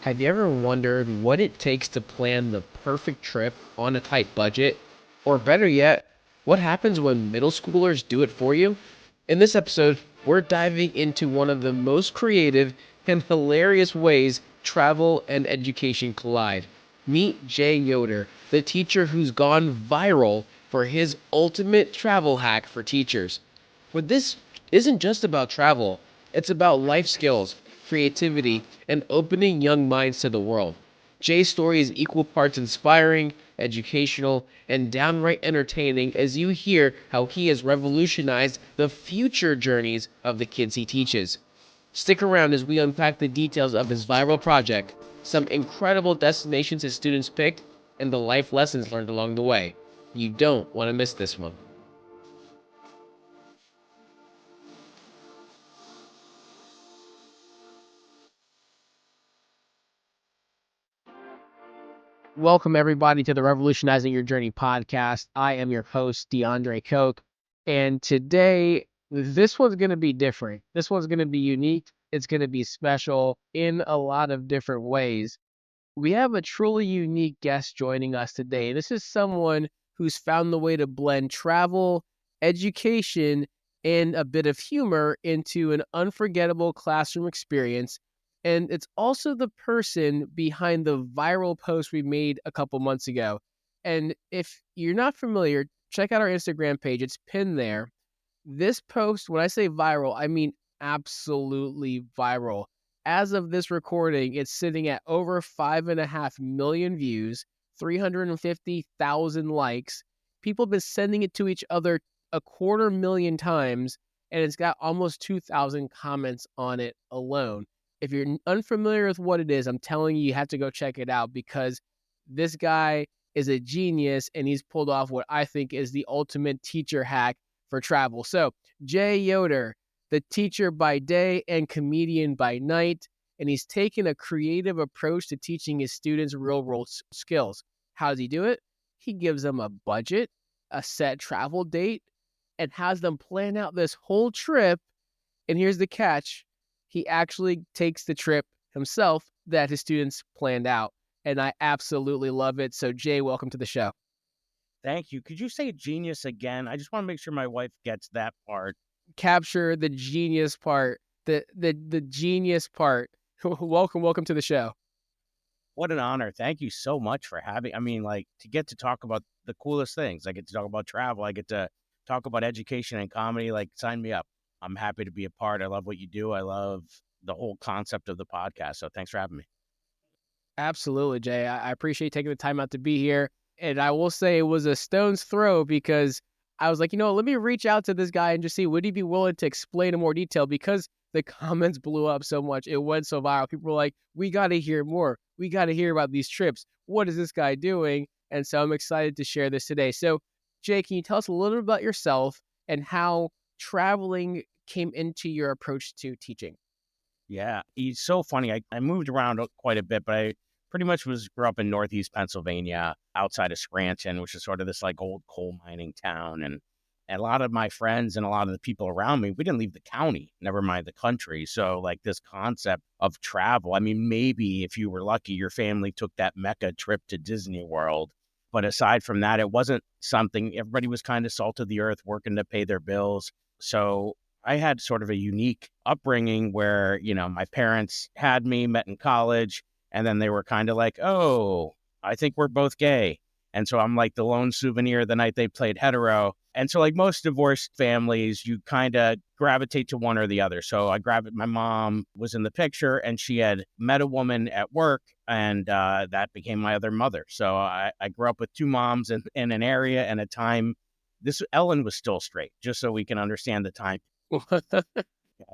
Have you ever wondered what it takes to plan the perfect trip on a tight budget? Or better yet, what happens when middle schoolers do it for you? In this episode, we're diving into one of the most creative and hilarious ways travel and education collide. Meet Jay Yoder, the teacher who's gone viral for his ultimate travel hack for teachers. But this isn't just about travel, it's about life skills, creativity, and opening young minds to the world. Jay's story is equal parts inspiring, educational, and downright entertaining as you hear how he has revolutionized the future journeys of the kids he teaches. Stick around as we unpack the details of his viral project, some incredible destinations his students picked, and the life lessons learned along the way. You don't want to miss this one. Welcome, everybody, to the Revolutionizing Your Journey podcast. I am your host, DeAndre Koch. And today, this one's going to be different. This one's going to be unique. It's going to be special in a lot of different ways. We have a truly unique guest joining us today. This is someone who's found the way to blend travel, education, and a bit of humor into an unforgettable classroom experience. And it's also the person behind the viral post we made a couple months ago. And if you're not familiar, check out our Instagram page. It's pinned there. This post, when I say viral, I mean absolutely viral. As of this recording, it's sitting at over 5.5 million views, 350,000 likes. People have been sending it to each other 250,000 times, and it's got almost 2,000 comments on it alone. If you're unfamiliar with what it is, I'm telling you, you have to go check it out because this guy is a genius and he's pulled off what I think is the ultimate teacher hack for travel. So, Jay Yoder, the teacher by day and comedian by night, and he's taken a creative approach to teaching his students real world skills. How does he do it? He gives them a budget, a set travel date, and has them plan out this whole trip. And here's the catch, he actually takes the trip himself that his students planned out. And I absolutely love it. So, Jay, welcome to the show. Thank you. Could you say genius again? I just want to make sure my wife gets that part. Capture the genius part, the genius part. Welcome to the show. What an honor. Thank you so much for having, like to get to talk about the coolest things. I get to talk about travel. I get to talk about education and comedy. Like, sign me up. I'm happy to be a part. I love what you do. I love the whole concept of the podcast. So thanks for having me. Absolutely, Jay. I appreciate taking the time out to be here. And I will say it was a stone's throw because I was like, let me reach out to this guy and just see, would he be willing to explain in more detail? Because the comments blew up so much. It went so viral. People were like, we got to hear more. We got to hear about these trips. What is this guy doing? And so I'm excited to share this today. So, Jay, can you tell us a little bit about yourself and how traveling came into your approach to teaching? Yeah, it's so funny. I moved around quite a bit, but I pretty much grew up in Northeast Pennsylvania, outside of Scranton, which is sort of this like old coal mining town. And a lot of my friends and a lot of the people around me, we didn't leave the county, never mind the country. So like this concept of travel, I mean, maybe if you were lucky, your family took that Mecca trip to Disney World. But aside from that, it wasn't something, everybody was kind of salt of the earth, working to pay their bills. So I had sort of a unique upbringing where, my parents had me, met in college, and then they were kind of like, oh, I think we're both gay. And so I'm like the lone souvenir the night they played hetero. And so, like most divorced families, you kind of gravitate to one or the other. So my mom was in the picture and she had met a woman at work, and that became my other mother. So I grew up with two moms in an area and a time. This Ellen was still straight, just so we can understand the time.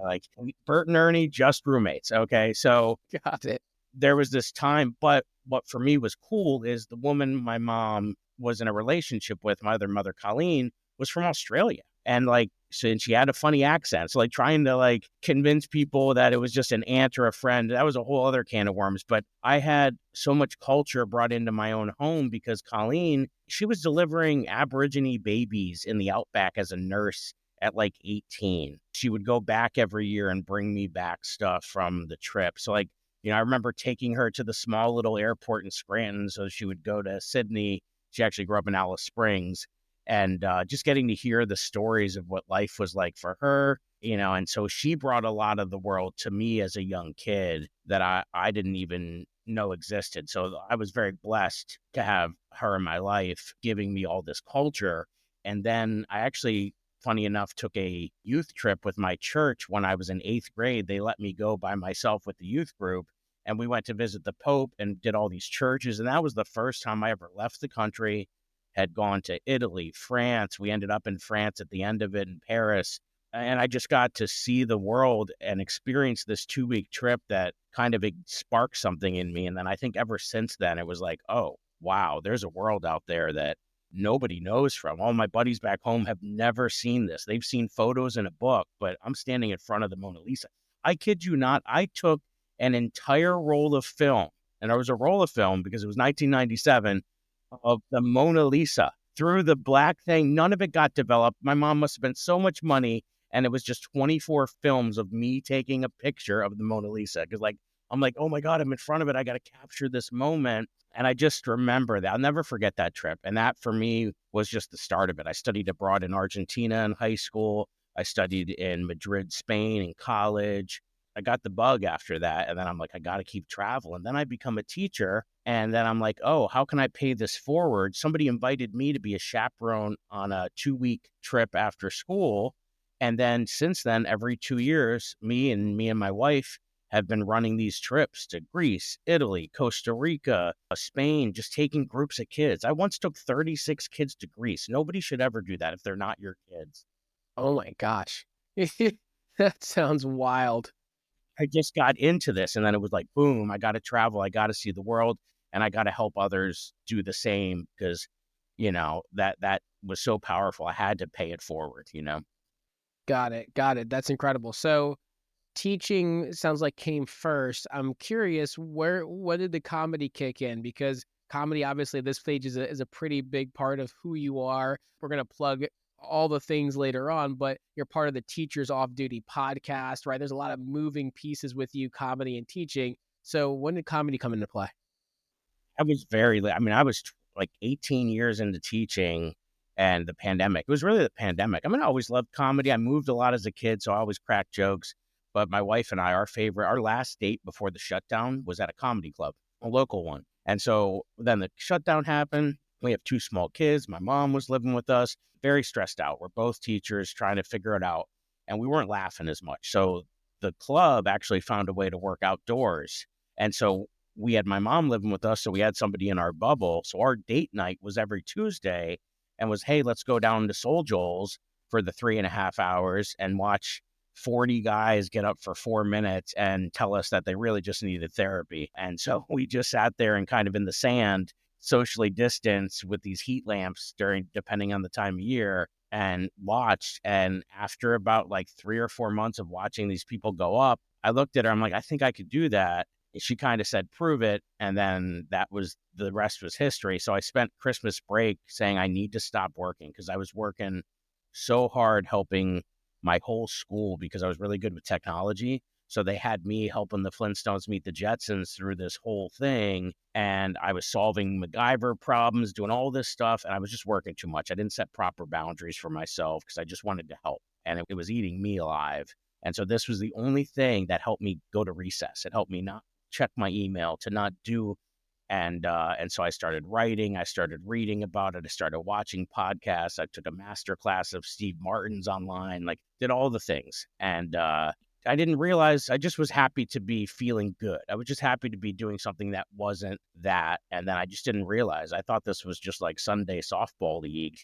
Like Bert and Ernie, just roommates. Okay. So Got it. there was this time, but what for me was cool is the woman my mom was in a relationship with, my other mother, Colleen, was from Australia. And like, since she had a funny accent, so like trying to like convince people that it was just an aunt or a friend, that was a whole other can of worms. But I had so much culture brought into my own home because Colleen, she was delivering Aborigine babies in the outback as a nurse at like 18. She would go back every year and bring me back stuff from the trip. So like I remember taking her to the small little airport in Scranton so she would go to Sydney. She actually grew up in Alice Springs, and just getting to hear the stories of what life was like for her, and so she brought a lot of the world to me as a young kid that I didn't even know existed. So I was very blessed to have her in my life, giving me all this culture. And then I actually, funny enough, took a youth trip with my church when I was in eighth grade. They let me go by myself with the youth group, and we went to visit the Pope and did all these churches. And that was the first time I ever left the country, had gone to Italy, France. We ended up in France at the end of it, in Paris. And I just got to see the world and experience this 2 week trip that kind of sparked something in me. And then I think ever since then, it was like, oh, wow, there's a world out there that nobody knows from. All my buddies back home have never seen this. They've seen photos in a book, but I'm standing in front of the Mona Lisa. I kid you not, I took an entire roll of film, and there was a roll of film because it was 1997, of the Mona Lisa through the black thing. None of it got developed. My mom must have spent so much money, and it was just 24 films of me taking a picture of the Mona Lisa. Because I'm like, oh my God, I'm in front of it. I got to capture this moment. And I just remember that. I'll never forget that trip. And that for me was just the start of it. I studied abroad in Argentina in high school. I studied in Madrid, Spain in college. I got the bug after that. And then I'm like, I got to keep traveling. Then I become a teacher. And then I'm like, oh, how can I pay this forward? Somebody invited me to be a chaperone on a 2 week trip after school. And then since then, every 2 years, me and my wife have been running these trips to Greece, Italy, Costa Rica, Spain, just taking groups of kids. I once took 36 kids to Greece. Nobody should ever do that if they're not your kids. Oh my gosh. That sounds wild. I just got into this, and then it was like, boom, I got to travel. I got to see the world, and I got to help others do the same because, that was so powerful. I had to pay it forward. Got it. Got it. That's incredible. So teaching sounds like came first. I'm curious, when did the comedy kick in? Because comedy, obviously, at this stage is a pretty big part of who you are. We're gonna plug all the things later on, but you're part of the Teachers Off Duty podcast, right? There's a lot of moving pieces with you, comedy and teaching. So when did comedy come into play? I was very I mean, I was like 18 years into teaching and the pandemic. It was really the pandemic. I mean, I always loved comedy. I moved a lot as a kid, so I always cracked jokes. But my wife and I, our last date before the shutdown was at a comedy club, a local one. And so then the shutdown happened. We have two small kids. My mom was living with us, very stressed out. We're both teachers trying to figure it out. And we weren't laughing as much. So the club actually found a way to work outdoors. And so we had my mom living with us, so we had somebody in our bubble. So our date night was every Tuesday and was, hey, let's go down to Soul Joel's for the 3.5 hours and watch 40 guys get up for 4 minutes and tell us that they really just needed therapy. And so we just sat there and kind of in the sand, socially distanced with these heat lamps depending on the time of year, and watched. And after about like 3 or 4 months of watching these people go up, I looked at her, I'm like, I think I could do that. She kind of said, prove it. And then the rest was history. So I spent Christmas break saying I need to stop working because I was working so hard helping my whole school because I was really good with technology. So they had me helping the Flintstones meet the Jetsons through this whole thing. And I was solving MacGyver problems, doing all this stuff. And I was just working too much. I didn't set proper boundaries for myself because I just wanted to help. And it was eating me alive. And so this was the only thing that helped me go to recess. It helped me not check my email, to not do. And so I started writing, I started reading about it, I started watching podcasts, I took a master class of Steve Martin's online, like did all the things. And I didn't realize, I just was happy to be feeling good. I was just happy to be doing something that wasn't that. And then I just didn't realize, I thought this was just like Sunday softball league.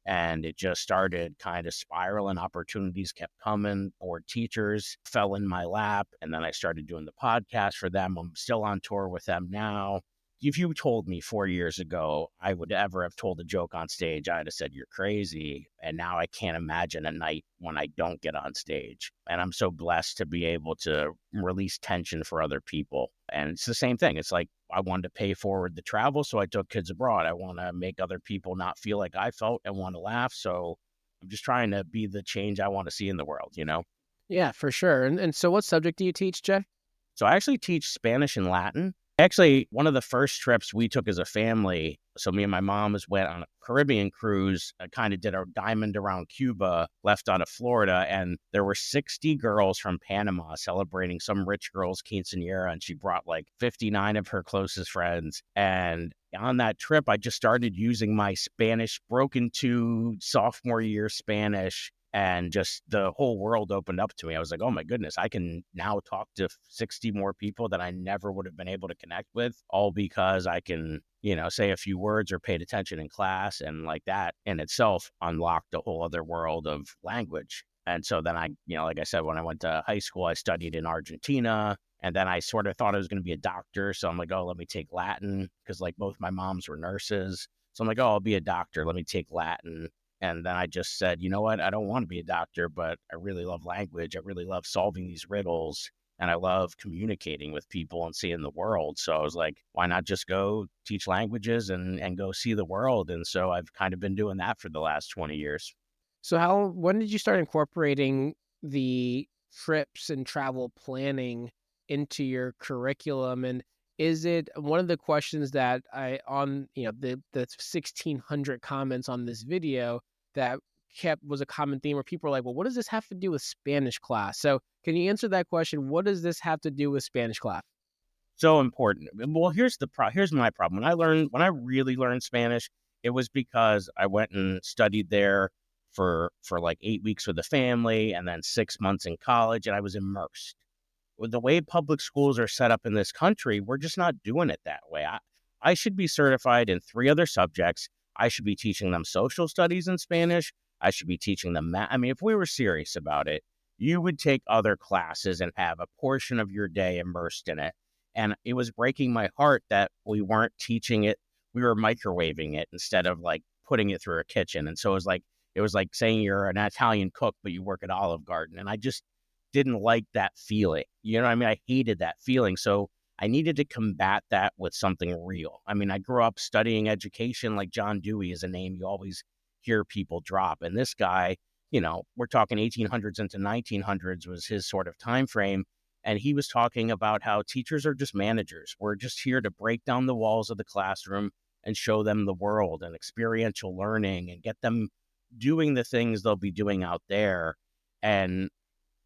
And it just started kind of spiraling. Opportunities kept coming, or teachers fell in my lap. And then I started doing the podcast for them. I'm still on tour with them now. If you told me 4 years ago I would ever have told a joke on stage, I'd have said, you're crazy. And now I can't imagine a night when I don't get on stage. And I'm so blessed to be able to release tension for other people. And it's the same thing. It's like I wanted to pay forward the travel, so I took kids abroad. I want to make other people not feel like I felt and want to laugh. So I'm just trying to be the change I want to see in the world. Yeah, for sure. And so what subject do you teach, Jay? So I actually teach Spanish and Latin. Actually, one of the first trips we took as a family, so me and my mom went on a Caribbean cruise, kind of did a diamond around Cuba, left out of Florida, and there were 60 girls from Panama celebrating some rich girl's quinceanera, and she brought like 59 of her closest friends. And on that trip, I just started using my Spanish, broken to sophomore year Spanish, and just the whole world opened up to me. I was like, oh my goodness, I can now talk to 60 more people that I never would have been able to connect with, all because I can, say a few words or paid attention in class. And like that in itself unlocked a whole other world of language. And so then like I said, when I went to high school, I studied in Argentina. And then I sort of thought I was going to be a doctor. So I'm like, oh, let me take Latin, because like both my moms were nurses. So I'm like, oh, I'll be a doctor. Let me take Latin. And then I just said, you know what? I don't want to be a doctor, but I really love language. I really love solving these riddles. And I love communicating with people and seeing the world. So I was like, why not just go teach languages and go see the world? And so I've kind of been doing that for the last 20 years. So when did you start incorporating the trips and travel planning into your curriculum? And is it one of the questions that the 1,600 comments on this video that kept was a common theme where people were like, well, what does this have to do with Spanish class? So can you answer that question? What does this have to do with Spanish class? So important. Well, here's my problem. When I really learned Spanish, it was because I went and studied there for like 8 weeks with a family and then 6 months in college, and I was immersed. With the way public schools are set up in this country, we're just not doing it that way. I should be certified in 3 other subjects. I should be teaching them social studies in Spanish. I should be teaching them math. I mean, if we were serious about it, you would take other classes and have a portion of your day immersed in it. And it was breaking my heart that we weren't teaching it. We were microwaving it instead of like putting it through a kitchen. And so it was like saying you're an Italian cook, but you work at Olive Garden. And I just didn't like that feeling. You know what I mean? I hated that feeling. So I needed to combat that with something real. I mean, I grew up studying education. Like John Dewey is a name you always hear people drop. And this guy, we're talking 1800s into 1900s was his sort of time frame. And he was talking about how teachers are just managers. We're just here to break down the walls of the classroom and show them the world and experiential learning and get them doing the things they'll be doing out there. And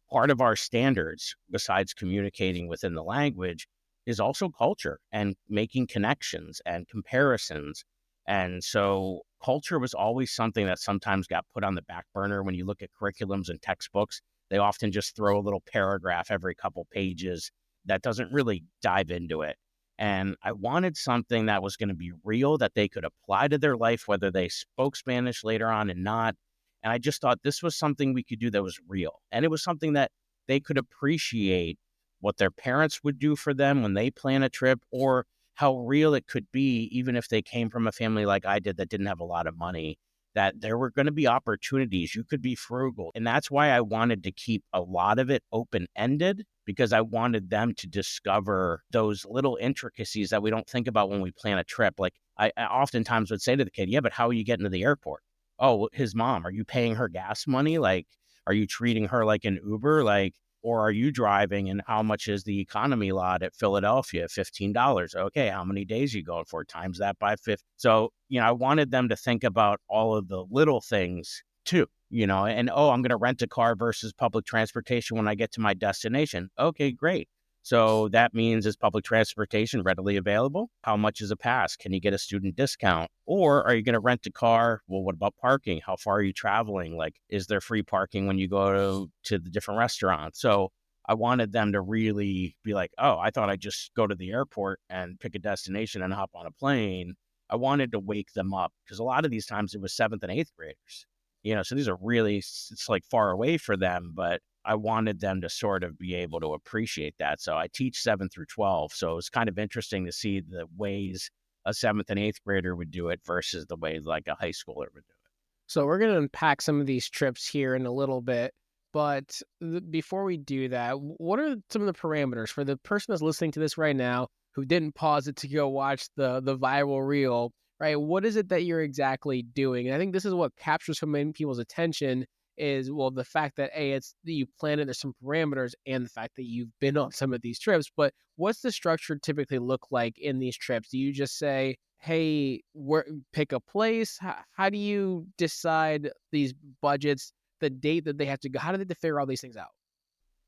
part of our standards, besides communicating within the language, is also culture and making connections and comparisons. And so culture was always something that sometimes got put on the back burner. When you look at curriculums and textbooks, they often just throw a little paragraph every couple pages that doesn't really dive into it. And I wanted something that was going to be real, that they could apply to their life, whether they spoke Spanish later on and not. And I just thought this was something we could do that was real. And it was something that they could appreciate what their parents would do for them when they plan a trip, or how real it could be, even if they came from a family like I did that didn't have a lot of money, that there were going to be opportunities. You could be frugal. And that's why I wanted to keep a lot of it open ended, because I wanted them to discover those little intricacies that we don't think about when we plan a trip. Like I oftentimes would say to the kid, yeah, but how are you getting to the airport? Oh, his mom, are you paying her gas money? Like, are you treating her like an Uber? Like, or are you driving, and how much is the economy lot at Philadelphia? $15. Okay, how many days are you going for? Times that by 50. So, I wanted them to think about all of the little things too, and oh, I'm going to rent a car versus public transportation when I get to my destination. Okay, great. So that means, is public transportation readily available? How much is a pass? Can you get a student discount? Or are you going to rent a car? Well, what about parking? How far are you traveling? Like, is there free parking when you go to the different restaurants? So I wanted them to really be like, oh, I thought I'd just go to the airport and pick a destination and hop on a plane. I wanted to wake them up, because a lot of these times it was 7th and 8th graders, so these are really, it's like far away for them, but I wanted them to sort of be able to appreciate that. So I teach 7 through 12. So it's kind of interesting to see the ways a 7th and 8th grader would do it versus the way like a high schooler would do it. So we're going to unpack some of these trips here in a little bit. But before we do that, what are some of the parameters for the person that's listening to this right now who didn't pause it to go watch the viral reel, right? What is it that you're exactly doing? And I think this is what captures so many people's attention is, well, the fact that A, it's that you plan it, there's some parameters, and the fact that you've been on some of these trips. But what's the structure typically look like in these trips? Do you just say, hey, where, pick a place? How do you decide these budgets, the date that they have to go? How do they figure all these things out?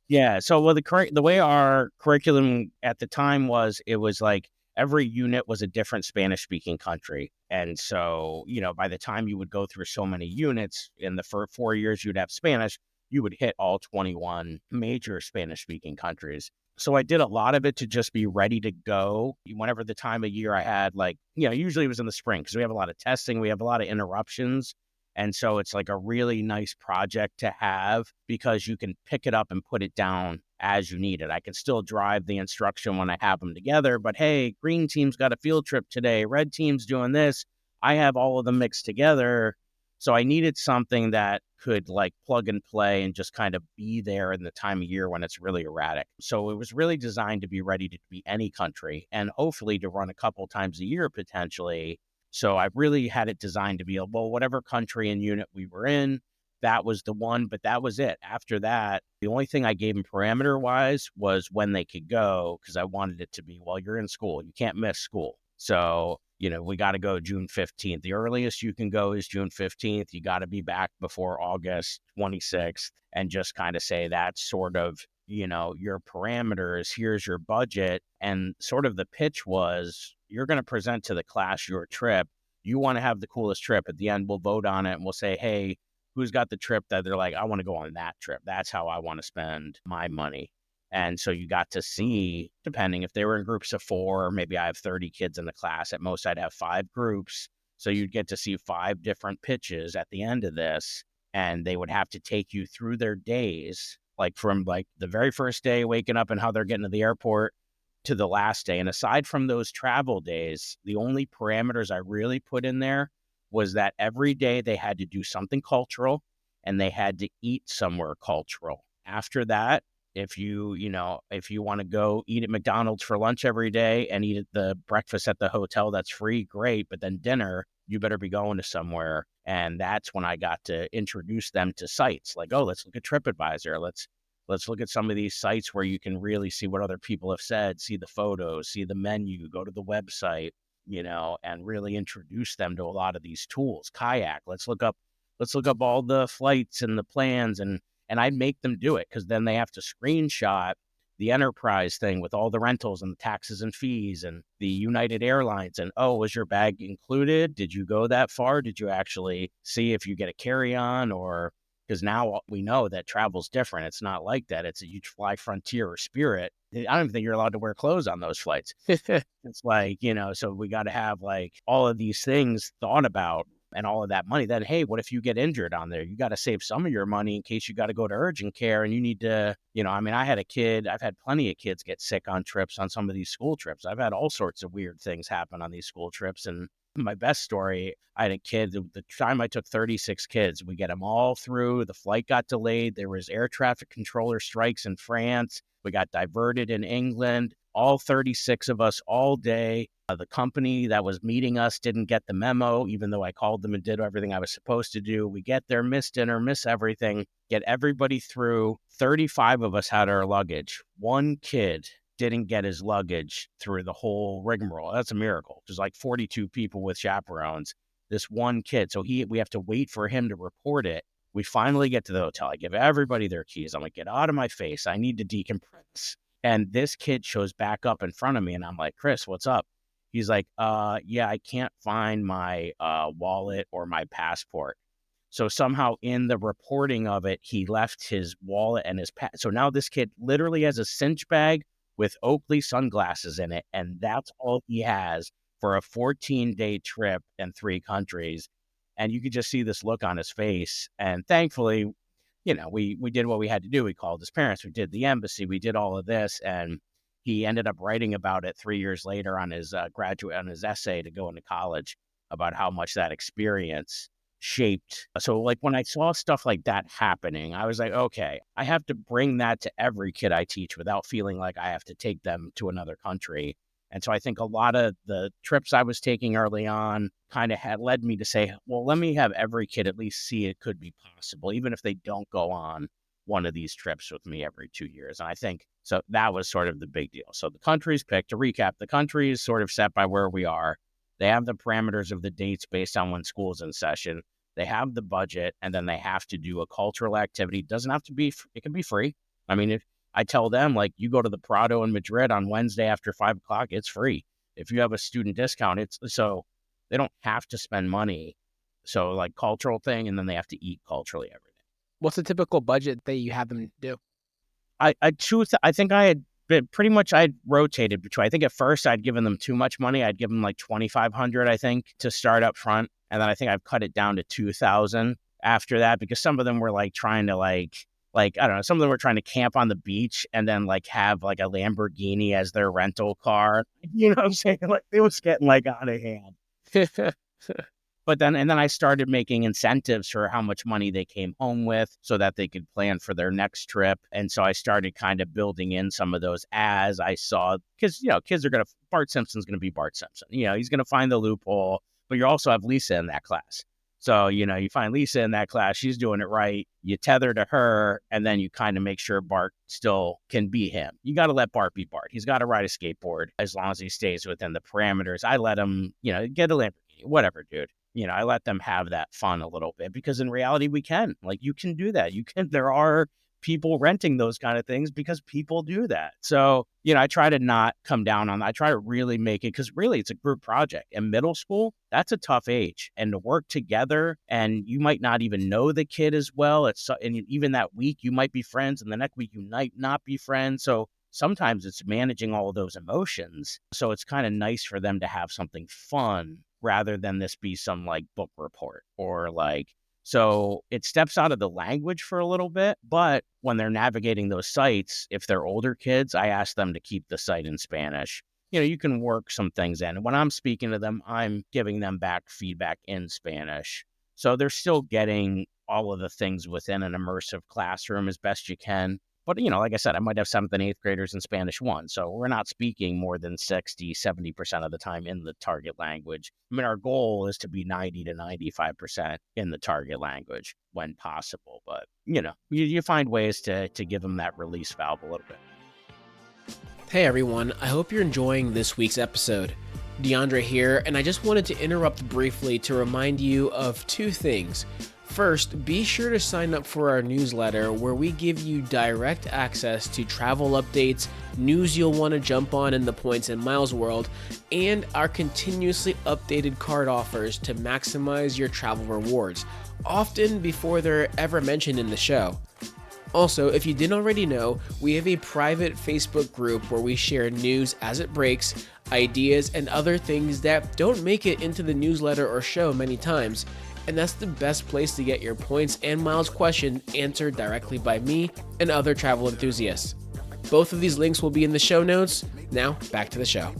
Yeah. So, well, the way our curriculum at the time was, it was like every unit was a different Spanish speaking country. And so, by the time you would go through so many units in the 4 years you'd have Spanish, you would hit all 21 major Spanish speaking countries. So I did a lot of it to just be ready to go whenever the time of year I had, like, usually it was in the spring because we have a lot of testing, we have a lot of interruptions. And so it's like a really nice project to have because you can pick it up and put it down as you need it. I can still drive the instruction when I have them together, but hey, green team's got a field trip today, red team's doing this. I have all of them mixed together. So I needed something that could like plug and play and just kind of be there in the time of year when it's really erratic. So it was really designed to be ready to be any country and hopefully to run a couple times a year potentially. So I really had it designed to be, well, whatever country and unit we were in, that was the one, but that was it. After that, the only thing I gave them parameter wise was when they could go, because I wanted it to be, well, you're in school, you can't miss school. So, we got to go June 15th. The earliest you can go is June 15th. You got to be back before August 26th, and just kind of say that's sort of, your parameters. Here's your budget. And sort of the pitch was, you're going to present to the class your trip. You want to have the coolest trip. At the end, we'll vote on it and we'll say, hey, who's got the trip that they're like, I want to go on that trip. That's how I want to spend my money. And so you got to see, depending if they were in groups of 4, maybe I have 30 kids in the class. At most, I'd have 5 groups. So you'd get to see 5 different pitches at the end of this. And they would have to take you through their days, like from like the very first day waking up and how they're getting to the airport to the last day. And aside from those travel days, the only parameters I really put in there was that every day they had to do something cultural and they had to eat somewhere cultural. After that, if you want to go eat at McDonald's for lunch every day and eat at the breakfast at the hotel, that's free, great. But then dinner, you better be going to somewhere. And that's when I got to introduce them to sites like, oh, let's look at TripAdvisor. Let's look at some of these sites where you can really see what other people have said, see the photos, see the menu, go to the website, and really introduce them to a lot of these tools. Kayak, let's look up all the flights and the plans, and I'd make them do it because then they have to screenshot the enterprise thing with all the rentals and the taxes and fees and the United Airlines. And, oh, was your bag included? Did you go that far? Did you actually see if you get a carry-on? Or because now we know that travel's different. It's not like that. It's you fly Frontier or Spirit. I don't even think you're allowed to wear clothes on those flights. It's like, so we got to have like all of these things thought about and all of that money. Then, hey, what if you get injured on there? You got to save some of your money in case you got to go to urgent care and you need to, I had a kid, I've had plenty of kids get sick on trips on some of these school trips. I've had all sorts of weird things happen on these school trips. And my best story, I had a kid, the time I took 36 kids, we get them all through. The flight got delayed. There was air traffic controller strikes in France. We got diverted in England, all 36 of us all day. The company that was meeting us didn't get the memo, even though I called them and did everything I was supposed to do. We get there, miss dinner, miss everything, get everybody through. 35 of us had our luggage. One kid didn't get his luggage through the whole rigmarole. That's a miracle. There's like 42 people with chaperones. This one kid, so we have to wait for him to report it. We finally get to the hotel. I give everybody their keys. I'm like, get out of my face. I need to decompress. And this kid shows back up in front of me, and I'm like, Chris, what's up? He's like, yeah, I can't find my wallet or my passport. So somehow in the reporting of it, he left his wallet and his So now this kid literally has a cinch bag with Oakley sunglasses in it, and that's all he has for a 14-day trip in 3 countries. And you could just see this look on his face. And thankfully, we did what we had to do. We called his parents, we did the embassy, we did all of this, and he ended up writing about it 3 years later on his essay to go into college about how much that experience shaped. So like when I saw stuff like that happening, I was like, okay, I have to bring that to every kid I teach without feeling like I have to take them to another country. And so I think a lot of the trips I was taking early on kind of had led me to say, well, let me have every kid at least see it could be possible, even if they don't go on one of these trips with me every 2 years. And I think so that was sort of the big deal. So the country's picked. To recap, the country is sort of set by where we are. They have the parameters of the dates based on when school's in session. They have the budget, and then they have to do a cultural activity. It doesn't have to be, it can be free. I mean, if I tell them, like, you go to the Prado in Madrid on Wednesday after 5 o'clock, it's free. If you have a student discount, it's so they don't have to spend money. So, like, cultural thing, and then they have to eat culturally every day. What's the typical budget that you have them do? I choose. I think I had been pretty much. I'd rotated between. I think at first I'd given them too much money. I'd give them like 2,500. I think to start up front, and then I think I've cut it down to 2,000 after that because some of them were like trying to like I don't know. Some of them were trying to camp on the beach and then like have like a Lamborghini as their rental car. You know what I'm saying? Like it was getting like out of hand. But then, and then I started making incentives for how much money they came home with so that they could plan for their next trip. And so I started kind of building in some of those as I saw, because, kids are going to, Bart Simpson's going to be Bart Simpson. He's going to find the loophole, but you also have Lisa in that class. So, you find Lisa in that class, she's doing it right. You tether to her, and then you kind of make sure Bart still can be him. You got to let Bart be Bart. He's got to ride a skateboard as long as he stays within the parameters. I let him, get a Lamborghini, whatever, dude. I let them have that fun a little bit because in reality, we can. Like, you can do that. There are people renting those kind of things because people do that. So, I try to not come down on that. I try to really make it because really it's a group project. In middle school, that's a tough age. And to work together and you might not even know the kid as well. And even that week you might be friends and the next week you might not be friends. So sometimes it's managing all of those emotions. So it's kind of nice for them to have something fun rather than this be some like book report or like, so it steps out of the language for a little bit. But when they're navigating those sites, if they're older kids, I ask them to keep the site in Spanish. You can work some things in. When I'm speaking to them, I'm giving them back feedback in Spanish. So they're still getting all of the things within an immersive classroom as best you can. But, like I said, I might have 7th and 8th graders in Spanish 1. So we're not speaking more than 60, 70% of the time in the target language. I mean, our goal is to be 90 to 95% in the target language when possible. But, you find ways to give them that release valve a little bit. Hey everyone, I hope you're enjoying this week's episode. DeAndre here, and I just wanted to interrupt briefly to remind you of two things. First, be sure to sign up for our newsletter where we give you direct access to travel updates, news you'll want to jump on in the points and miles world, and our continuously updated card offers to maximize your travel rewards, often before they're ever mentioned in the show. Also, if you didn't already know, we have a private Facebook group where we share news as it breaks, ideas, and other things that don't make it into the newsletter or show many times. And that's the best place to get your points and miles questions answered directly by me and other travel enthusiasts. Both of these links will be in the show notes. Now, back to the show.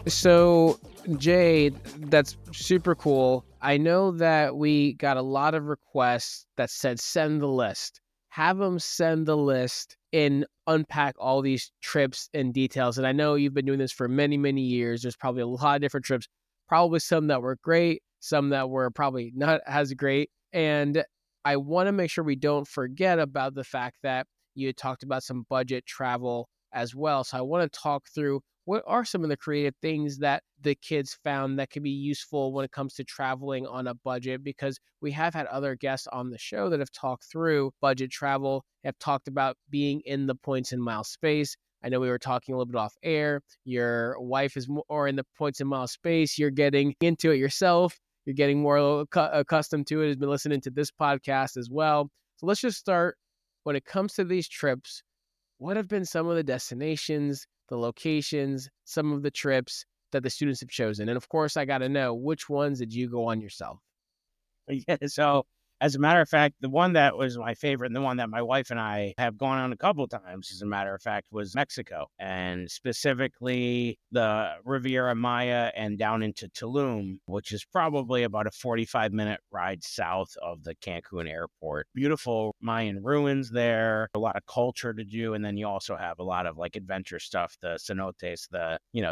So, Jay, that's super cool. I know that we got a lot of requests that said send the list. Have them send the list and unpack all these trips and details. And I know you've been doing this for many, many years. There's probably a lot of different trips, probably some that were great, some that were probably not as great. And I want to make sure we don't forget about the fact that you talked about some budget travel as well. So I want to talk through what are some of the creative things that the kids found that could be useful when it comes to traveling on a budget, because we have had other guests on the show that have talked through budget travel, have talked about being in the points and mile space. I know we were talking a little bit off air. Your wife is more in the points and mile space. You're getting into it yourself. You're getting more accustomed to it. Has been listening to this podcast as well. So let's just start. When it comes to these trips, what have been some of the destinations, the locations, some of the trips that the students have chosen? And of course, I got to know, which ones did you go on yourself? Yeah, so As a matter of fact, the one that was my favorite and the one that my wife and I have gone on a couple times, as a matter of fact, was Mexico, and specifically the Riviera Maya and down into Tulum, which is probably about a 45-minute ride south of the Cancun airport. Beautiful Mayan ruins there, a lot of culture to do. And then you also have a lot of like adventure stuff, the cenotes,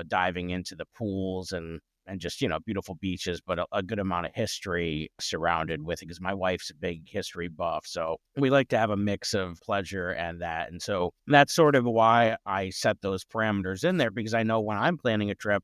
diving into the pools and just, beautiful beaches, but a good amount of history surrounded with it because my wife's a big history buff. So we like to have a mix of pleasure and that. And so that's sort of why I set those parameters in there, because I know when I'm planning a trip,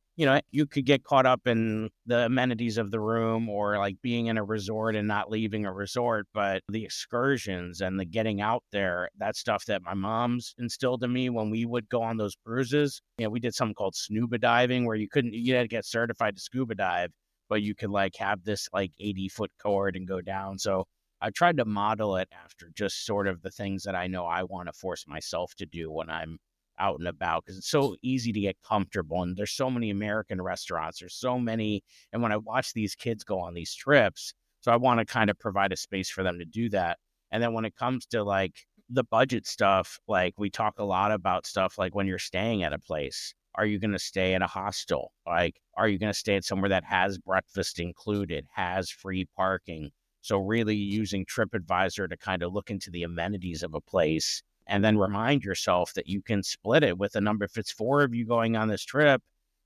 you could get caught up in the amenities of the room or like being in a resort and not leaving a resort. But the excursions and the getting out there, that stuff that my mom's instilled in me when we would go on those cruises. We did something called scuba diving where you had to get certified to scuba dive, but you could like have this like 80-foot cord and go down. So I tried to model it after just sort of the things that I know I want to force myself to do when I'm out and about, because it's so easy to get comfortable. And there's so many American restaurants. There's so many. And when I watch these kids go on these trips, so I want to kind of provide a space for them to do that. And then when it comes to like the budget stuff, like we talk a lot about stuff like when you're staying at a place. Are you going to stay at a hostel? Like, are you going to stay at somewhere that has breakfast included, has free parking? So really using TripAdvisor to kind of look into the amenities of a place and then remind yourself that you can split it with a number. If it's 4 of you going on this trip,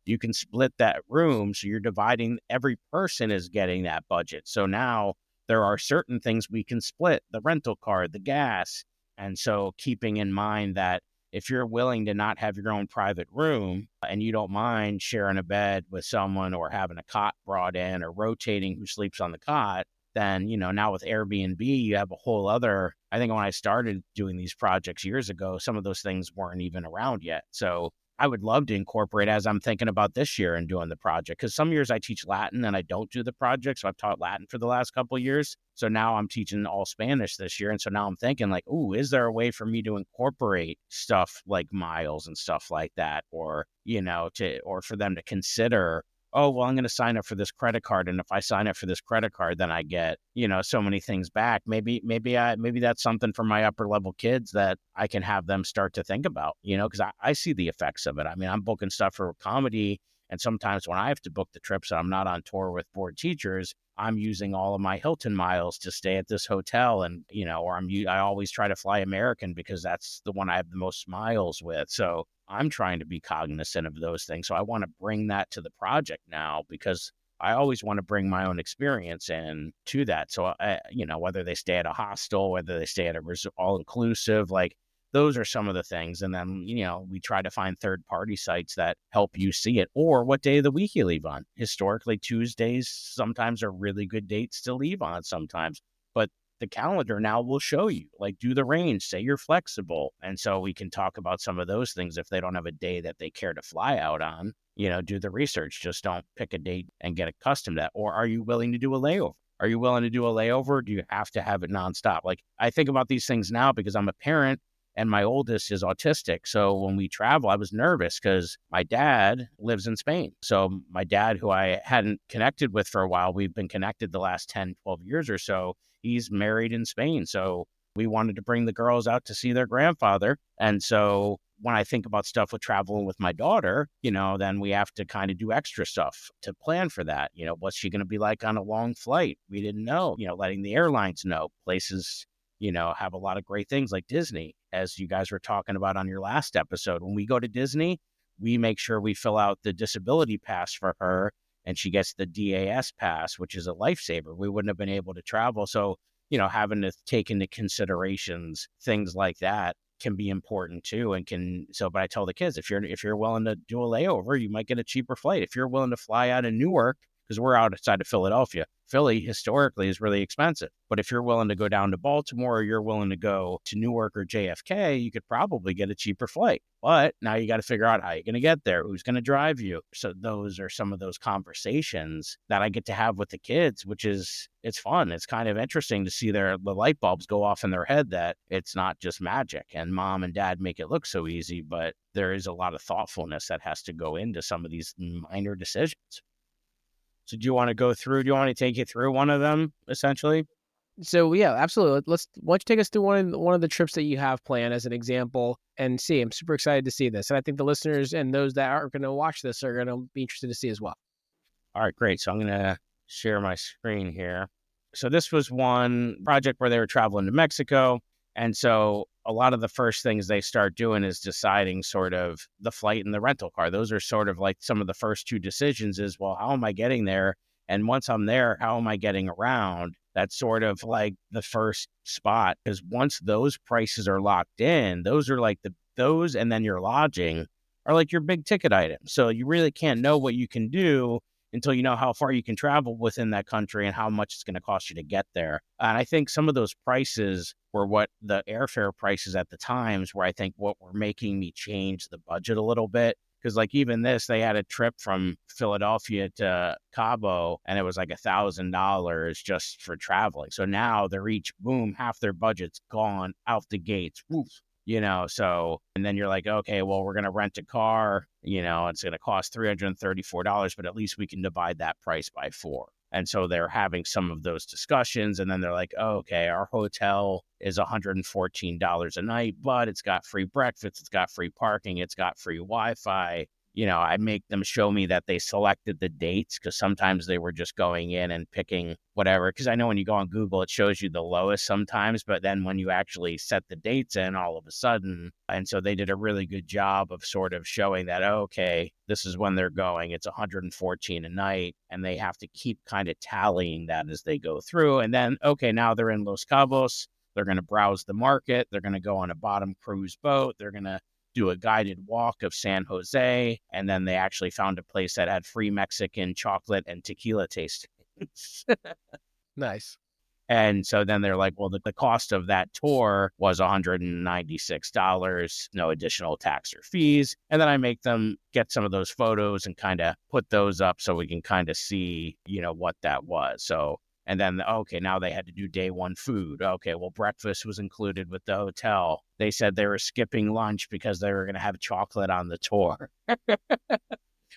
you can split that room. So you're dividing, every person is getting that budget. So now there are certain things we can split, the rental car, the gas. And so keeping in mind that if you're willing to not have your own private room and you don't mind sharing a bed with someone or having a cot brought in or rotating who sleeps on the cot, then, now with Airbnb, you have a whole other, I think when I started doing these projects years ago, some of those things weren't even around yet. So I would love to incorporate as I'm thinking about this year and doing the project, because some years I teach Latin and I don't do the project. So I've taught Latin for the last couple of years. So now I'm teaching all Spanish this year. And so now I'm thinking like, ooh, is there a way for me to incorporate stuff like miles and stuff like that? Or, or for them to consider, oh, well, I'm going to sign up for this credit card. And if I sign up for this credit card, then I get, so many things back. Maybe that's something for my upper level kids that I can have them start to think about, because I see the effects of it. I mean, I'm booking stuff for comedy. And sometimes when I have to book the trips and I'm not on tour with board teachers, I'm using all of my Hilton miles to stay at this hotel. And, or I always try to fly American because that's the one I have the most miles with. So I'm trying to be cognizant of those things. So I want to bring that to the project now, because I always want to bring my own experience in to that. So, whether they stay at a hostel, whether they stay at a all inclusive, like those are some of the things. And then, we try to find third party sites that help you see it, or what day of the week you leave on. Historically, Tuesdays sometimes are really good dates to leave on sometimes. But the calendar now will show you, like, do the range, say you're flexible. And so we can talk about some of those things. If they don't have a day that they care to fly out on, do the research. Just don't pick a date and get accustomed to that. Or are you willing to do a layover? Are you willing to do a layover? Do you have to have it nonstop? Like, I think about these things now because I'm a parent and my oldest is autistic. So when we travel, I was nervous because my dad lives in Spain. So my dad, who I hadn't connected with for a while, we've been connected the last 10, 12 years or so. He's married in Spain. So we wanted to bring the girls out to see their grandfather. And so when I think about stuff with traveling with my daughter, then we have to kind of do extra stuff to plan for that. What's she going to be like on a long flight? We didn't know, letting the airlines know. Places, have a lot of great things like Disney, as you guys were talking about on your last episode. When we go to Disney, we make sure we fill out the disability pass for her, and she gets the DAS pass, which is a lifesaver. We wouldn't have been able to travel. So, having to take into considerations things like that can be important too. But I tell the kids, if you're willing to do a layover, you might get a cheaper flight. If you're willing to fly out of Newark, because we're outside of Philadelphia. Philly historically is really expensive. But if you're willing to go down to Baltimore, or you're willing to go to Newark or JFK, you could probably get a cheaper flight. But now you got to figure out how you're going to get there, who's going to drive you. So those are some of those conversations that I get to have with the kids, it's fun. It's kind of interesting to see the light bulbs go off in their head that it's not just magic, and mom and dad make it look so easy, but there is a lot of thoughtfulness that has to go into some of these minor decisions. So do you want to take it through one of them, essentially? So yeah, absolutely. Why don't you take us through one of the trips that you have planned as an example and see. I'm super excited to see this. And I think the listeners and those that are going to watch this are going to be interested to see as well. All right, great. So I'm going to share my screen here. So this was one project where they were traveling to Mexico. And so a lot of the first things they start doing is deciding sort of the flight and the rental car. Those are sort of like some of the first two decisions is, well, how am I getting there? And once I'm there, how am I getting around? That's sort of like the first spot. Because once those prices are locked in, those are like those and then your lodging are like your big ticket items. So you really can't know what you can do until you know how far you can travel within that country and how much it's going to cost you to get there. And I think some of those prices were what the airfare prices at the times were, I think, what were making me change the budget a little bit. Because like even this, they had a trip from Philadelphia to Cabo, and it was like $1,000 just for traveling. So now they're each boom, half their budget's gone out the gates. Woof. So, and then you're like, okay, well, we're going to rent a car, it's going to cost $334, but at least we can divide that price by 4. And so they're having some of those discussions. And then they're like, oh, okay, our hotel is $114 a night, but it's got free breakfast, it's got free parking, it's got free Wi-Fi. I make them show me that they selected the dates because sometimes they were just going in and picking whatever. Because I know when you go on Google, it shows you the lowest sometimes, but then when you actually set the dates in all of a sudden, and so they did a really good job of sort of showing that, okay, this is when they're going. It's 114 a night, and they have to keep kind of tallying that as they go through. And then, okay, now they're in Los Cabos. They're going to browse the market. They're going to go on a bottom cruise boat. They're going to do a guided walk of San Jose. And then they actually found a place that had free Mexican chocolate and tequila tasting. Nice. And so then they're like, well, the cost of that tour was $196, no additional tax or fees. And then I make them get some of those photos and kind of put those up so we can kind of see, what that was. So, and then, okay, now they had to do day one food. Okay, well, breakfast was included with the hotel. They said they were skipping lunch because they were going to have chocolate on the tour.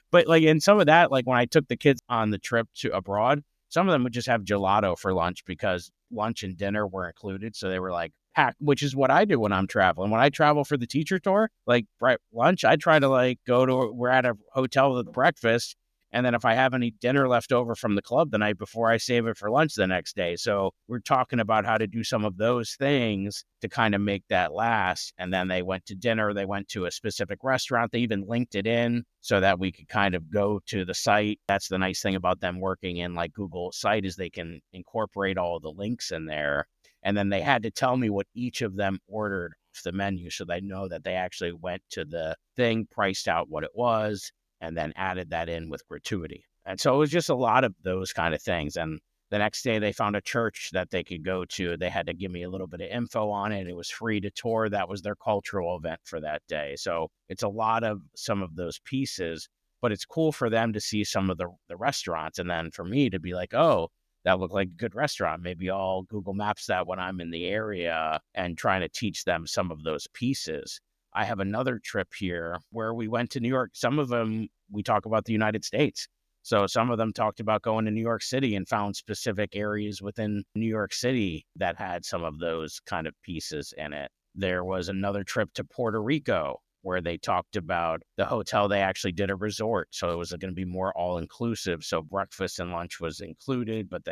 But like in some of that, like when I took the kids on the trip to abroad, some of them would just have gelato for lunch because lunch and dinner were included. So they were like packed, which is what I do when I'm traveling. When I travel for the teacher tour, like right lunch, I try to like we're at a hotel with breakfast. And then if I have any dinner left over from the club the night before, I save it for lunch the next day. So we're talking about how to do some of those things to kind of make that last. And then they went to dinner. They went to a specific restaurant. They even linked it in so that we could kind of go to the site. That's the nice thing about them working in like Google site is they can incorporate all the links in there. And then they had to tell me what each of them ordered off the menu so they know that they actually went to the thing, priced out what it was, and then added that in with gratuity. And so it was just a lot of those kind of things. And the next day they found a church that they could go to. They had to give me a little bit of info on it. It was free to tour. That was their cultural event for that day. So it's a lot of some of those pieces, but it's cool for them to see some of the restaurants. And then for me to be like, oh, that looked like a good restaurant. Maybe I'll Google Maps that when I'm in the area and trying to teach them some of those pieces. I have another trip here where we went to New York. Some of them, we talk about the United States. So some of them talked about going to New York City and found specific areas within New York City that had some of those kind of pieces in it. There was another trip to Puerto Rico where they talked about the hotel. They actually did a resort. So it was going to be more all inclusive. So breakfast and lunch was included, but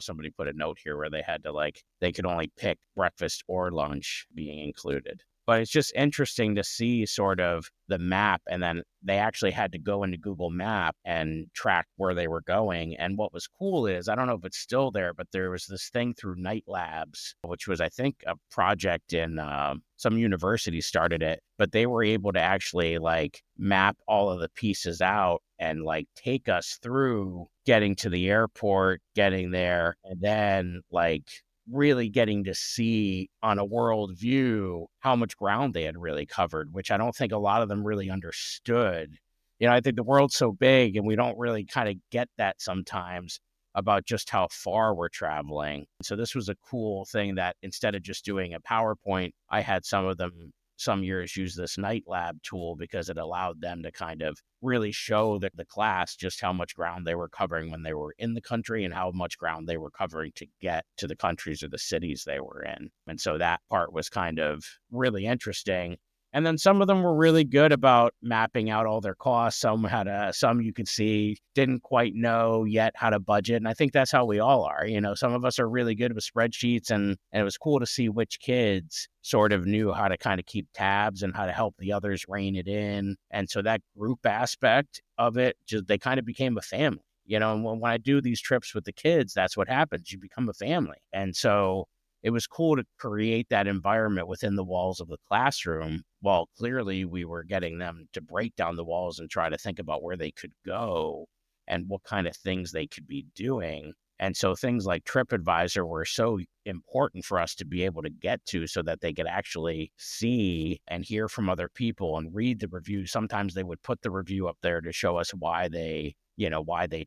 somebody put a note here where they had to they could only pick breakfast or lunch being included. But it's just interesting to see sort of the map. And then they actually had to go into Google Map and track where they were going. And what was cool is, I don't know if it's still there, but there was this thing through Night Labs, which was, I think, a project in some university started it. But they were able to actually map all of the pieces out and take us through getting to the airport, getting there, and then really getting to see on a world view how much ground they had really covered, which I don't think a lot of them really understood. I think the world's so big and we don't really kind of get that sometimes about just how far we're traveling. So this was a cool thing that instead of just doing a PowerPoint, I had some of them some years use this night lab tool because it allowed them to kind of really show the class just how much ground they were covering when they were in the country and how much ground they were covering to get to the countries or the cities they were in. And so that part was kind of really interesting. And then some of them were really good about mapping out all their costs. Some you could see didn't quite know yet how to budget. And I think that's how we all are. Some of us are really good with spreadsheets, and it was cool to see which kids sort of knew how to kind of keep tabs and how to help the others rein it in. And so that group aspect of it, just they kind of became a family. And when I do these trips with the kids, that's what happens. You become a family. And so it was cool to create that environment within the walls of the classroom, while clearly we were getting them to break down the walls and try to think about where they could go and what kind of things they could be doing. And so things like TripAdvisor were so important for us to be able to get to so that they could actually see and hear from other people and read the reviews. Sometimes they would put the review up there to show us why they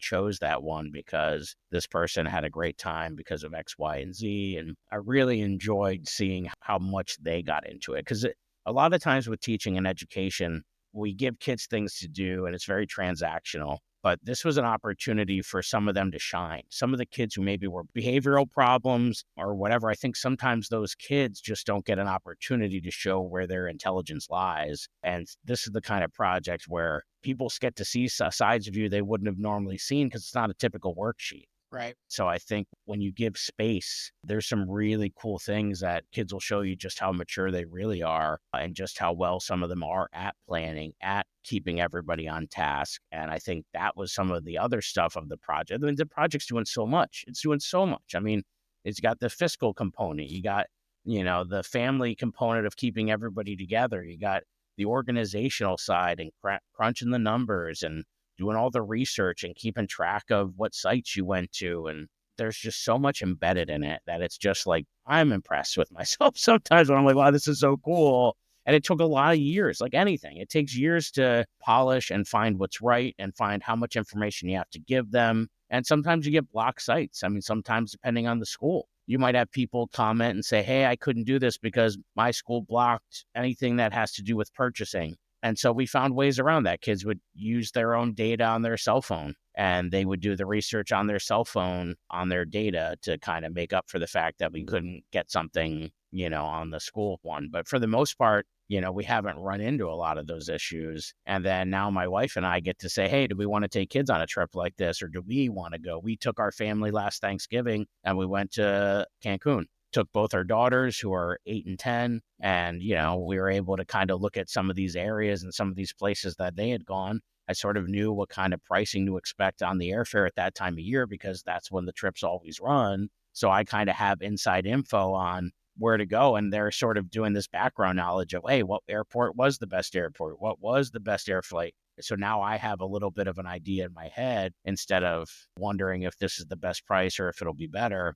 chose that one, because this person had a great time because of X, Y, and Z. And I really enjoyed seeing how much they got into it, because a lot of times with teaching and education, we give kids things to do and it's very transactional. But this was an opportunity for some of them to shine. Some of the kids who maybe were behavioral problems or whatever, I think sometimes those kids just don't get an opportunity to show where their intelligence lies. And this is the kind of project where people get to see sides of you they wouldn't have normally seen because it's not a typical worksheet. Right. So I think when you give space, there's some really cool things that kids will show you just how mature they really are and just how well some of them are at planning, at keeping everybody on task. And I think that was some of the other stuff of the project. I mean, the project's doing so much. It's doing so much. I mean, it's got the fiscal component. You got, the family component of keeping everybody together. You got the organizational side and crunching the numbers and doing all the research and keeping track of what sites you went to. And there's just so much embedded in it that it's just like, I'm impressed with myself sometimes when I'm like, wow, this is so cool. And it took a lot of years, like anything. It takes years to polish and find what's right and find how much information you have to give them. And sometimes you get block sites. I mean, sometimes depending on the school, you might have people comment and say, hey, I couldn't do this because my school blocked anything that has to do with purchasing. And so we found ways around that. Kids would use their own data on their cell phone, and they would do the research on their cell phone on their data to kind of make up for the fact that we couldn't get something, on the school one. But for the most part, we haven't run into a lot of those issues. And then now my wife and I get to say, hey, do we want to take kids on a trip like this? Or do we want to go? We took our family last Thanksgiving and we went to Cancun. Took both our daughters, who are 8 and 10, and, we were able to kind of look at some of these areas and some of these places that they had gone. I sort of knew what kind of pricing to expect on the airfare at that time of year because that's when the trips always run. So I kind of have inside info on where to go. And they're sort of doing this background knowledge of, hey, what airport was the best airport? What was the best air flight? So now I have a little bit of an idea in my head instead of wondering if this is the best price or if it'll be better,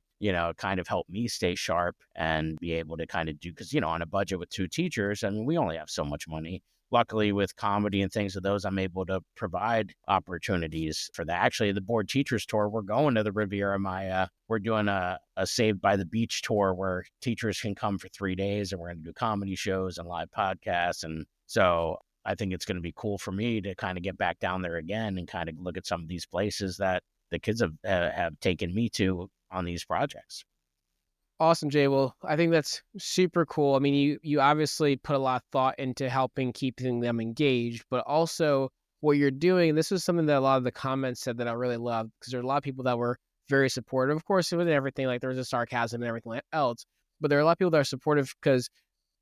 kind of help me stay sharp and be able to kind of do, because, on a budget with 2 teachers, I mean, we only have so much money. Luckily, with comedy and things of those, I'm able to provide opportunities for that. Actually, the board teachers tour, we're going to the Riviera Maya. We're doing a Saved by the Beach tour where teachers can come for 3 days, and we're going to do comedy shows and live podcasts. And so I think it's going to be cool for me to kind of get back down there again and kind of look at some of these places that the kids have taken me to on these projects. Awesome, Jay. Well, I think that's super cool. I mean, you obviously put a lot of thought into helping keeping them engaged, but also what you're doing. This was something that a lot of the comments said that I really loved, because there are a lot of people that were very supportive. Of course, with everything, like there was a sarcasm and everything else, but there are a lot of people that are supportive because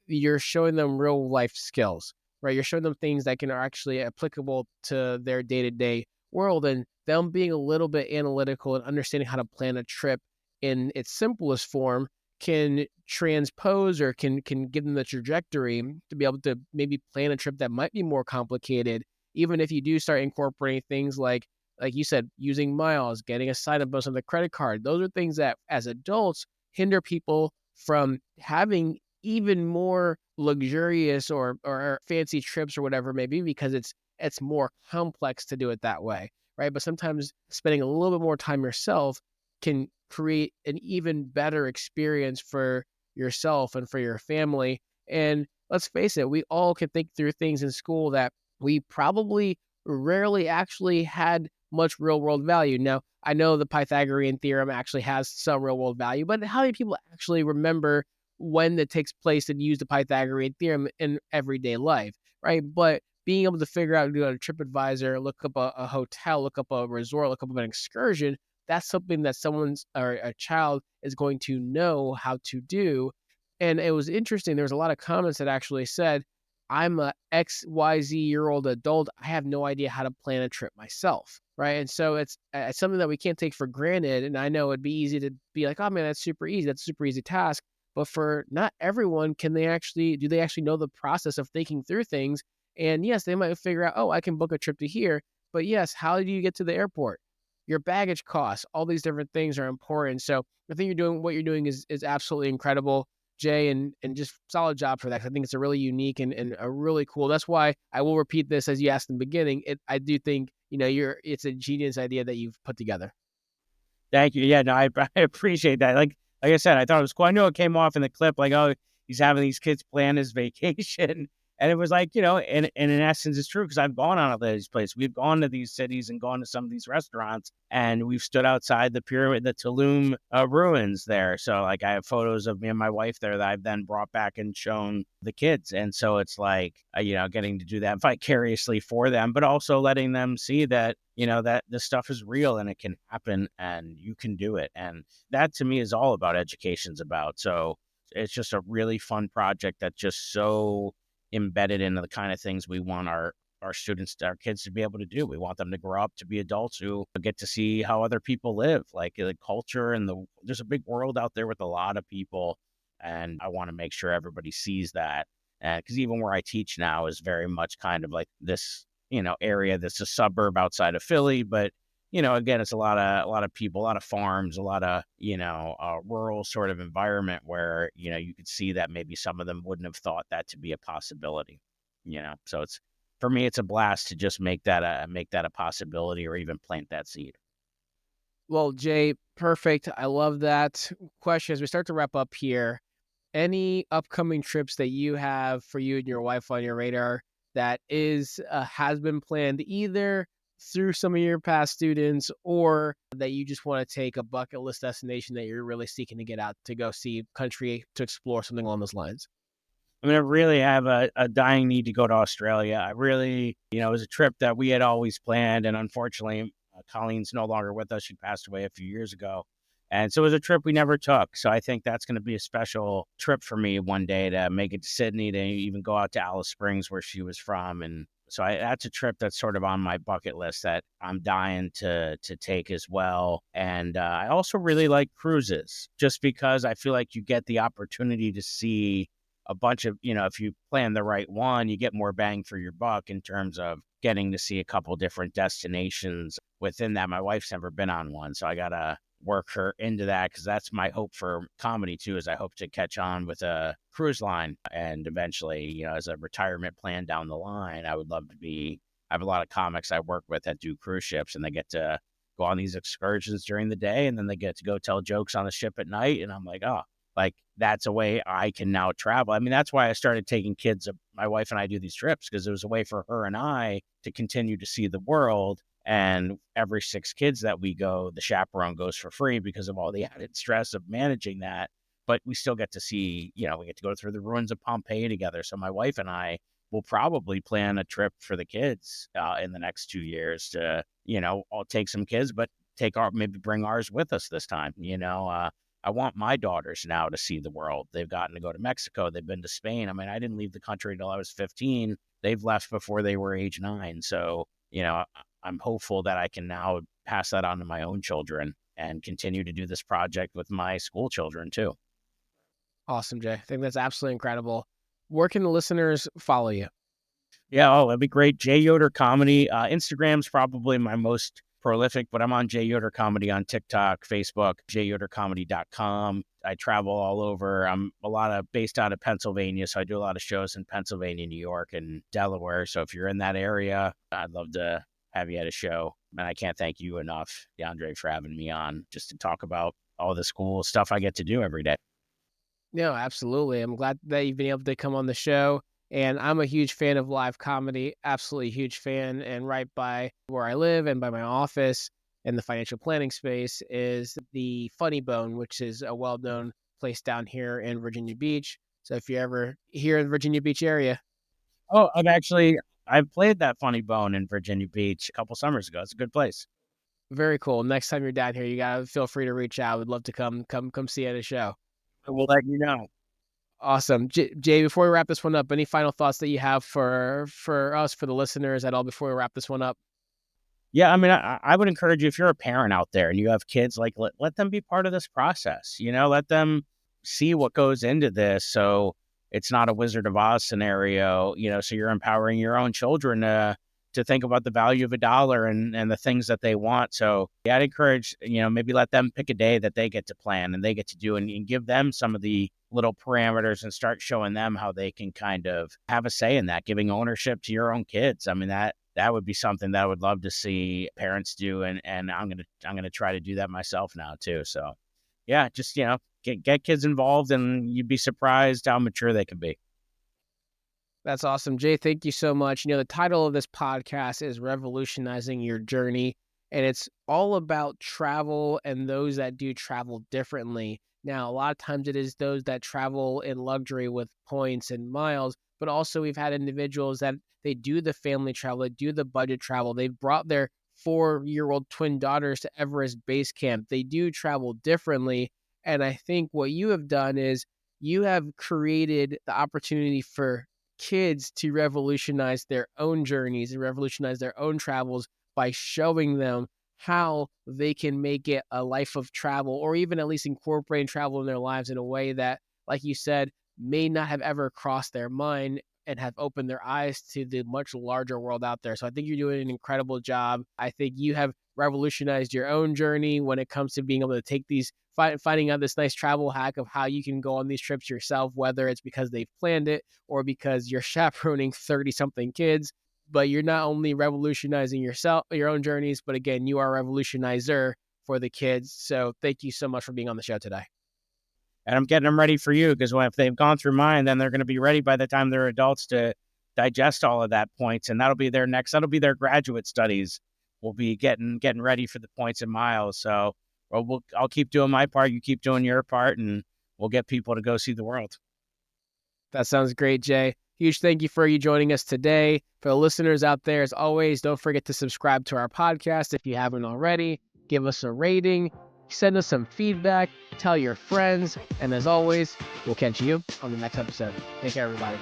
you're showing them real life skills, right? You're showing them things that are actually applicable to their day-to-day world, and them being a little bit analytical and understanding how to plan a trip in its simplest form can transpose or can give them the trajectory to be able to maybe plan a trip that might be more complicated, even if you do start incorporating things like you said, using miles, getting a sign-up bonus on the credit card. Those are things that as adults hinder people from having even more luxurious or fancy trips or whatever it may be, because it's more complex to do it that way, right? But sometimes spending a little bit more time yourself can create an even better experience for yourself and for your family. And let's face it, we all can think through things in school that we probably rarely actually had much real world value. Now, I know the Pythagorean theorem actually has some real world value, but how many people actually remember when it takes place and use the Pythagorean theorem in everyday life, right? But being able to figure out, do a TripAdvisor, look up a hotel, look up a resort, look up an excursion, that's something that someone's or a child is going to know how to do. And it was interesting. There was a lot of comments that actually said, I'm a XYZ-year-old adult. I have no idea how to plan a trip myself, right? And so it's something that we can't take for granted. And I know it'd be easy to be like, oh man, that's super easy. That's a super easy task. But for not everyone, do they actually know the process of thinking through things? And yes, they might figure out, oh, I can book a trip to here. But yes, how do you get to the airport? Your baggage costs, all these different things are important. So I think what you're doing is absolutely incredible, Jay, and just solid job for that. 'Cause I think it's a really unique and a really cool. That's why I will repeat this as you asked in the beginning. I do think, it's a genius idea that you've put together. Thank you. Yeah, no, I appreciate that. Like I said, I thought it was cool. I know it came off in the clip, like, oh, he's having these kids plan his vacation. And it was like, and in essence, it's true because I've gone on all these places. We've gone to these cities and gone to some of these restaurants, and we've stood outside the pyramid, the Tulum ruins there. So, like, I have photos of me and my wife there that I've then brought back and shown the kids. And so it's like, getting to do that vicariously for them, but also letting them see that, that this stuff is real and it can happen and you can do it. And that to me is all about education's about. So it's just a really fun project that's just so embedded into the kind of things we want our students, our kids to be able to do. We want them to grow up to be adults who get to see how other people live, like the culture and there's a big world out there with a lot of people. And I want to make sure everybody sees that. And because even where I teach now is very much kind of like this, area that's a suburb outside of Philly, but again, it's a lot of people, a lot of farms, a lot of, rural sort of environment where, you could see that maybe some of them wouldn't have thought that to be a possibility, so for me, it's a blast to just make that a possibility or even plant that seed. Well, Jay, perfect. I love that question. As we start to wrap up here, any upcoming trips that you have for you and your wife on your radar that has been planned either through some of your past students or that you just want to take a bucket list destination that you're really seeking to get out to go see country to explore something along those lines? I mean, I really have a dying need to go to Australia. I really, it was a trip that we had always planned. And unfortunately, Colleen's no longer with us. She passed away a few years ago. And so it was a trip we never took. So I think that's going to be a special trip for me one day to make it to Sydney, to even go out to Alice Springs where she was from. And so that's a trip that's sort of on my bucket list that I'm dying to take as well. And I also really like cruises just because I feel like you get the opportunity to see a bunch of, if you plan the right one, you get more bang for your buck in terms of getting to see a couple different destinations within that. My wife's never been on one, so I got to work her into that because that's my hope for comedy too, is I hope to catch on with a cruise line and eventually, as a retirement plan down the line, I would love to I have a lot of comics I work with that do cruise ships and they get to go on these excursions during the day and then they get to go tell jokes on the ship at night. And I'm like, oh, like that's a way I can now travel. I mean, that's why I started taking kids. My wife and I do these trips because it was a way for her and I to continue to see the world. And every 6 kids that we go, the chaperone goes for free because of all the added stress of managing that. But we still get to see, we get to go through the ruins of Pompeii together. So my wife and I will probably plan a trip for the kids in the next 2 years to, I'll take some kids, but maybe bring ours with us this time, I want my daughters now to see the world. They've gotten to go to Mexico. They've been to Spain. I mean, I didn't leave the country until I was 15. They've left before they were age 9. So, I'm hopeful that I can now pass that on to my own children and continue to do this project with my school children too. Awesome, Jay. I think that's absolutely incredible. Where can the listeners follow you? Yeah, oh, that'd be great. Jay Yoder Comedy. Instagram's probably my most prolific, but I'm on Jay Yoder Comedy on TikTok, Facebook, jyodercomedy.com. I travel all over. I'm based out of Pennsylvania, so I do a lot of shows in Pennsylvania, New York, and Delaware. So if you're in that area, I'd love to have you at a show. And I can't thank you enough, DeAndre, for having me on just to talk about all this cool stuff I get to do every day. No, absolutely. I'm glad that you've been able to come on the show. And I'm a huge fan of live comedy, absolutely huge fan. And right by where I live and by my office in the financial planning space is the Funny Bone, which is a well known place down here in Virginia Beach. So if you're ever here in the Virginia Beach area, Oh, I've played that Funny Bone in Virginia Beach a couple summers ago. It's a good place. very cool. Next time you're down here, you gotta feel free to reach out. We'd love to come see you at a show. We'll let you know. Awesome. Jay, before we wrap this one up, any final thoughts that you have for us, for the listeners at all before we wrap this one up? Yeah, I mean, I would encourage you if you're a parent out there and you have kids, like let them be part of this process. Let them see what goes into this. So it's not a Wizard of Oz scenario. So you're empowering your own children to think about the value of a dollar and the things that they want. So yeah, I'd encourage maybe let them pick a day that they get to plan and they get to do and give them some of the little parameters and start showing them how they can kind of have a say in that, giving ownership to your own kids. I mean that would be something that I would love to see parents do, and I'm gonna try to do that myself now too. So, yeah, just get kids involved, and you'd be surprised how mature they can be. That's awesome. Jay, thank you so much. The title of this podcast is Revolutionizing Your Journey, and it's all about travel and those that do travel differently. Now, a lot of times it is those that travel in luxury with points and miles, but also we've had individuals that they do the family travel, they do the budget travel. They've brought their 4-year-old twin daughters to Everest Base Camp. They do travel differently. And I think what you have done is you have created the opportunity for kids to revolutionize their own journeys and revolutionize their own travels by showing them how they can make it a life of travel, or even at least incorporating travel in their lives in a way that, like you said, may not have ever crossed their mind and have opened their eyes to the much larger world out there. So I think you're doing an incredible job. I think you have revolutionized your own journey when it comes to being able to take these finding out this nice travel hack of how you can go on these trips yourself, whether it's because they've planned it or because you're chaperoning 30 something kids. But you're not only revolutionizing yourself, your own journeys, but again, you are a revolutionizer for the kids. So thank you so much for being on the show today. And I'm getting them ready for you because if they've gone through mine, then they're going to be ready by the time they're adults to digest all of that points, and that'll be their graduate studies. We'll be getting ready for the points and miles. So, I'll keep doing my part, you keep doing your part, and we'll get people to go see the world. That sounds great, Jay. Huge thank you for you joining us today. For the listeners out there, as always, don't forget to subscribe to our podcast if you haven't already. Give us a rating, send us some feedback, tell your friends, and as always, we'll catch you on the next episode. Take care, everybody.